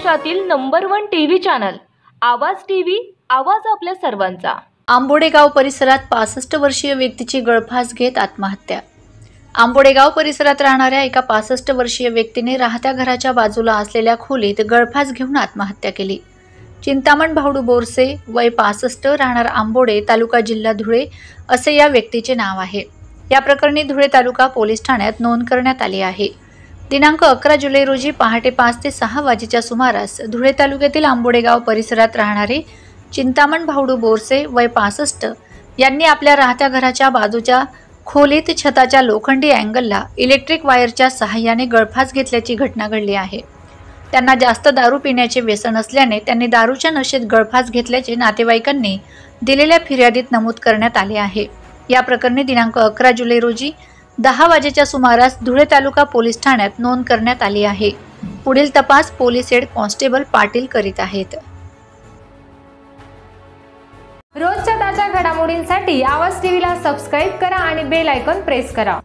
महाराष्ट्रातील number 1 TV channel आवाज TV, आवाज आपल्या सर्वांचा। आंबोडे गाव परिसरात 65 वर्षीय व्यक्तीची गळफास घेत आत्महत्या। आंबोडे गाव परिसरात राहणाऱ्या एका 65 वर्षीय व्यक्तीने राहत्या घराच्या बाजूला असलेल्या खोलीत गळफास घेऊन आत्महत्या केली। चिंतामण भावडू बोरसे, वय 65, राहणार आंबोडे, तालुका जिल्हा धुळे असे या व्यक्तीचे नाव आहे। या प्रकरणी धुळे तालुका पोलीस ठाण्यात नोंद करण्यात आली आहे। दिनांक 11 जुलै रोजी पहाटे 5 ते 6 वाजेच्या सुमारास धुळे तालुक्यातील आंबोडे गाव परिसरात राहणारे चिंतामण भावडू बोरसे, वय 65, यांनी आपल्या राहत्या घराच्या बाजूच्या खोलीत छताच्या लोखंडी अँगलला इलेक्ट्रिक वायरच्या सहाय्याने गळफास घेतल्याची घटना घडली आहे। त्यांना जास्त दारू पिण्याचे व्यसन असल्याने त्यांनी दारूच्या नशेत गळफास घेतल्याचे नातेवाईकांनी दिलेल्या फिर्यादीत नमूद करण्यात आले आहे। या प्रकरणी दिनांक 11 जुलै रोजी 10 वाजेच्या सुमारास धुळे तालुका पोलीस ठाण्यात नोंद करण्यात आली आहे। पुढील तपास पोलीस हेड कॉन्स्टेबल पाटील करीत आहेत। रोजच्या ताज्या घडामोडींसाठी आवाज टीव्हीला सबस्क्राइब करा आणि बेल आयकॉन प्रेस करा।